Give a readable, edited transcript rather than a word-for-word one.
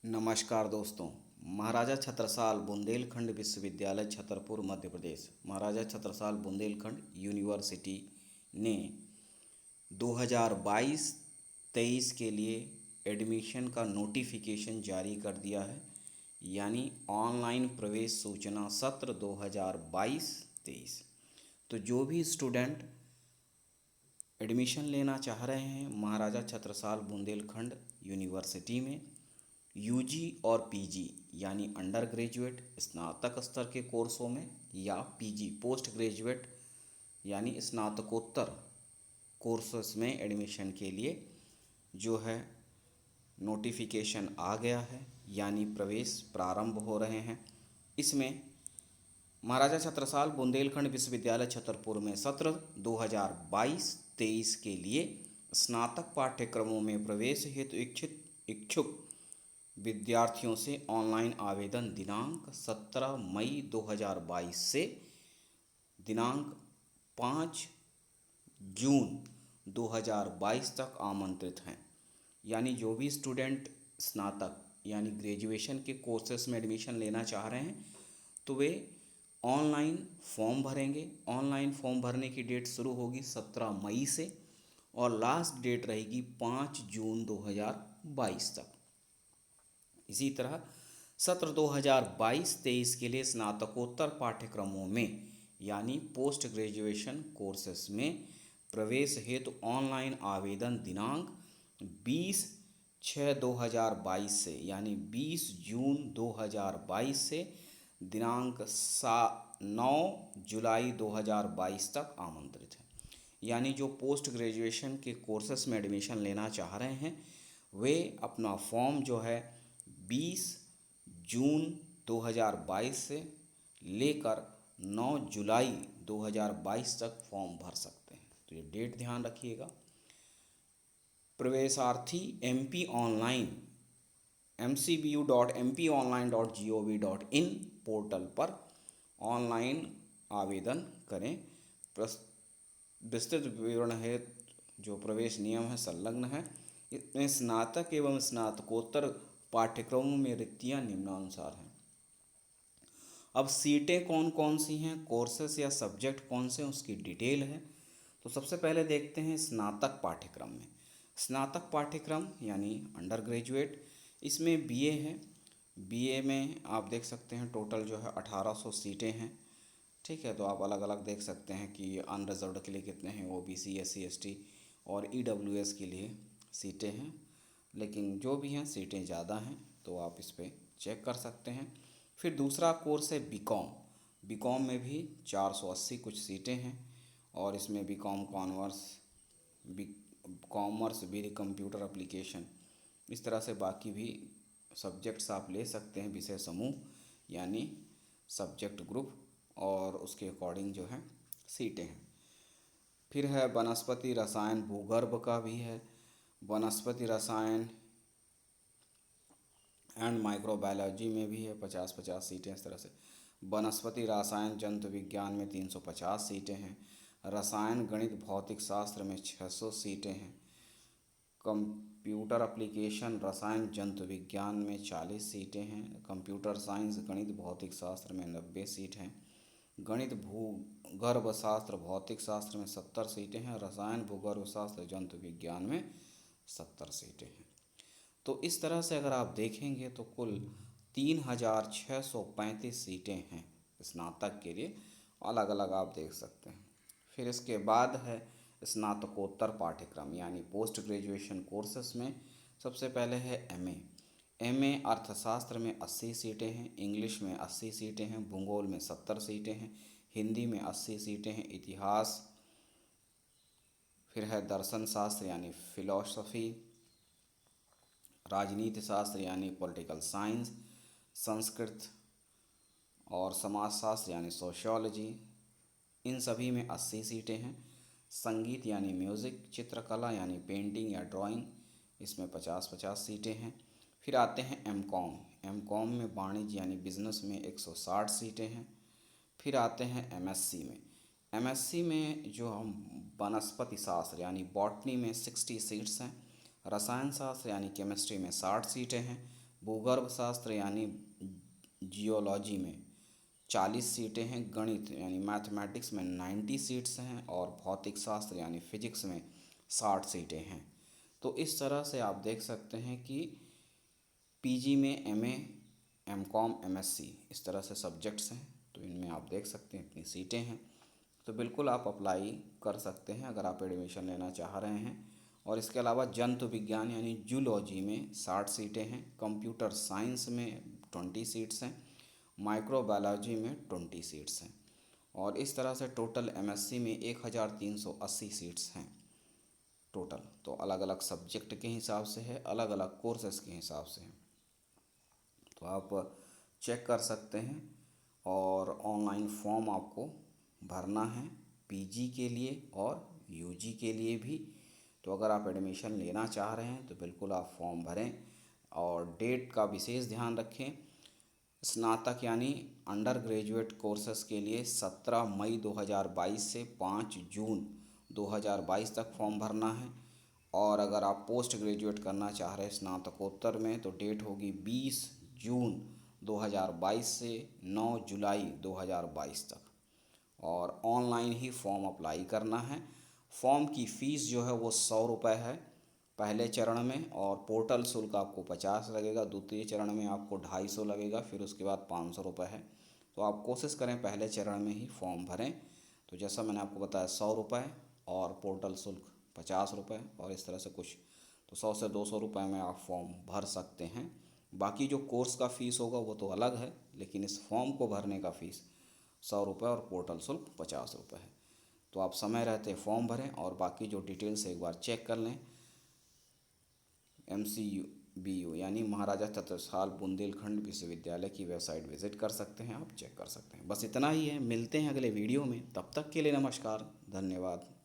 नमस्कार दोस्तों। महाराजा छत्रसाल बुंदेलखंड विश्वविद्यालय छतरपुर मध्य प्रदेश, महाराजा छत्रसाल बुंदेलखंड यूनिवर्सिटी ने 2022-23 के लिए एडमिशन का नोटिफिकेशन जारी कर दिया है। यानी ऑनलाइन प्रवेश सूचना सत्र 2022-23। तो जो भी स्टूडेंट एडमिशन लेना चाह रहे हैं महाराजा छत्रसाल बुंदेलखंड यूनिवर्सिटी में यूजी और पीजी यानी अंडर ग्रेजुएट स्नातक स्तर के कोर्सों में या पीजी पोस्ट ग्रेजुएट यानी स्नातकोत्तर कोर्सेस में एडमिशन के लिए जो है नोटिफिकेशन आ गया है, यानी प्रवेश प्रारंभ हो रहे हैं। इसमें महाराजा छत्रसाल बुंदेलखंड विश्वविद्यालय छतरपुर में सत्र 2022-23 के लिए स्नातक पाठ्यक्रमों में प्रवेश हेतु इच्छुक विद्यार्थियों से ऑनलाइन आवेदन दिनांक 17 मई 2022 से दिनांक 5 जून 2022 तक आमंत्रित हैं। यानी जो भी स्टूडेंट स्नातक यानी ग्रेजुएशन के कोर्सेस में एडमिशन लेना चाह रहे हैं तो वे ऑनलाइन फॉर्म भरेंगे। ऑनलाइन फॉर्म भरने की डेट शुरू होगी 17 मई से और लास्ट डेट रहेगी 5 जून 2022 तक। इसी तरह सत्र 2022-23 के लिए स्नातकोत्तर पाठ्यक्रमों में यानी पोस्ट ग्रेजुएशन कोर्सेस में प्रवेश हेतु ऑनलाइन आवेदन दिनांक 20/6/2022 से यानी 20 जून 2022 से दिनांक 9 जुलाई 2022 तक आमंत्रित है। यानी जो पोस्ट ग्रेजुएशन के कोर्सेस में एडमिशन लेना चाह रहे हैं वे अपना फॉर्म जो है 20 जून 2022 से लेकर 9 जुलाई 2022 तक फॉर्म भर सकते हैं। तो ये डेट ध्यान रखिएगा। प्रवेशार्थी MP ऑनलाइन mcbu.mponline.gov.in पोर्टल पर ऑनलाइन आवेदन करें। विस्तृत विवरण है जो प्रवेश नियम है संलग्न है। इसमें स्नातक एवं स्नातकोत्तर पाठ्यक्रमों में रिक्तियां निम्नानुसार हैं। अब सीटें कौन कौन सी हैं, कोर्सेस या सब्जेक्ट कौन से हैं, उसकी डिटेल है। तो सबसे पहले देखते हैं स्नातक पाठ्यक्रम में। स्नातक पाठ्यक्रम यानी अंडर ग्रेजुएट, इसमें बीए है। बीए में आप देख सकते हैं टोटल जो है 1800 सीटें हैं। ठीक है, तो आप अलग अलग देख सकते हैं कि अनरिजर्व्ड के लिए कितने हैं, OBC SC ST और EWS के लिए सीटें हैं। लेकिन जो भी हैं सीटें ज़्यादा हैं तो आप इस पर चेक कर सकते हैं। फिर दूसरा कोर्स है बीकॉम। बीकॉम में भी 480 कुछ सीटें हैं और इसमें बीकॉम कॉमर्स, भी कंप्यूटर एप्लीकेशन, इस तरह से बाकी भी सब्जेक्ट्स आप ले सकते हैं, विषय समूह यानी सब्जेक्ट ग्रुप, और उसके अकॉर्डिंग जो है सीटें हैं। फिर है वनस्पति रसायन, भूगर्भ का भी है, वनस्पति रसायन एंड माइक्रोबायोलॉजी में भी है 50-50 सीटें। इस तरह से वनस्पति रसायन जंतु विज्ञान में 350 सीटें हैं। रसायन गणित भौतिक शास्त्र में 600 सीटें हैं। कंप्यूटर एप्लीकेशन रसायन जंतु विज्ञान में 40 सीटें हैं। कंप्यूटर साइंस गणित भौतिक शास्त्र में 90 सीट हैं। गणित भूगर्भ शास्त्र भौतिक शास्त्र में 70 सीटें हैं। रसायन भूगर्भ शास्त्र जंतु विज्ञान में 70 सीटें हैं। तो इस तरह से अगर आप देखेंगे तो कुल 3635 सीटें हैं स्नातक के लिए, अलग अलग आप देख सकते हैं। फिर इसके बाद है स्नातकोत्तर पाठ्यक्रम यानी पोस्ट ग्रेजुएशन कोर्सेस में सबसे पहले है एमए अर्थशास्त्र में 80 सीटें हैं, इंग्लिश में 80 सीटें हैं, भूगोल में 70 सीटें हैं, हिंदी में 80 सीटें हैं, इतिहास, फिर है दर्शन शास्त्र यानी फिलॉसफी, राजनीति शास्त्र यानी पॉलिटिकल साइंस, संस्कृत और समाजशास्त्र यानी सोशियोलॉजी, इन सभी में 80 सीटें हैं। संगीत यानी म्यूज़िक, चित्रकला यानी पेंटिंग या ड्राइंग, इसमें 50-50 सीटें हैं। फिर आते हैं एमकॉम में वाणिज्य यानी बिजनेस में 160 सीटें हैं। फिर आते हैं एमएससी में जो हम वनस्पति शास्त्र यानी बॉटनी में 60 सीट्स हैं। रसायन शास्त्र यानी केमिस्ट्री में 60 सीटें हैं। भूगर्भ शास्त्र यानी जियोलॉजी में 40 सीटें हैं, गणित यानी मैथमेटिक्स में 90 सीट्स हैं और भौतिक शास्त्र यानी फिजिक्स में 60 सीटें हैं। तो इस तरह से आप देख सकते हैं कि पीजी में एमए, एमकॉम, एमएससी इस तरह से सब्जेक्ट्स हैं। तो इनमें आप देख सकते हैं इतनी सीटें हैं। तो बिल्कुल आप अप्लाई कर सकते हैं अगर आप एडमिशन लेना चाह रहे हैं। और इसके अलावा जंतु विज्ञान यानी जूलॉजी में 60 सीटें हैं, कंप्यूटर साइंस में 20 सीट्स हैं, माइक्रोबायोलॉजी में 20 सीट्स हैं। और इस तरह से टोटल एमएससी में 1380 सीट्स हैं टोटल। तो अलग अलग सब्जेक्ट के हिसाब से है, अलग अलग कोर्सेज के हिसाब से है। तो आप चेक कर सकते हैं। और ऑनलाइन फॉर्म आपको भरना है पीजी के लिए और यूजी के लिए भी। तो अगर आप एडमिशन लेना चाह रहे हैं तो बिल्कुल आप फॉर्म भरें और डेट का विशेष ध्यान रखें। स्नातक यानी अंडर ग्रेजुएट कोर्सेज़ के लिए 17 मई 2022 से 5 जून 2022 तक फॉर्म भरना है। और अगर आप पोस्ट ग्रेजुएट करना चाह रहे हैं स्नातकोत्तर में तो डेट होगी 20 जून 2022 से 9 जुलाई 2022 तक। और ऑनलाइन ही फॉर्म अप्लाई करना है। फॉर्म की फ़ीस जो है वो 100 रुपये है पहले चरण में, और पोर्टल शुल्क आपको 50 लगेगा। द्वितीय चरण में आपको 250 लगेगा, फिर उसके बाद 500 रुपये है। तो आप कोशिश करें पहले चरण में ही फॉर्म भरें। तो जैसा मैंने आपको बताया 100 रुपये और पोर्टल शुल्क 50 रुपये और इस तरह से कुछ, तो 100 से 200 रुपये में आप फॉर्म भर सकते हैं। बाकी जो कोर्स का फ़ीस होगा वो तो अलग है, लेकिन इस फॉर्म को भरने का फ़ीस 100 रुपये और पोर्टल शुल्क 50 रुपये है। तो आप समय रहते फॉर्म भरें और बाकी जो डिटेल्स एक बार चेक कर लें। MCBU यानी महाराजा छत्रसाल बुंदेलखंड विश्वविद्यालय की वेबसाइट विज़िट कर सकते हैं, आप चेक कर सकते हैं। बस इतना ही है, मिलते हैं अगले वीडियो में। तब तक के लिए नमस्कार, धन्यवाद।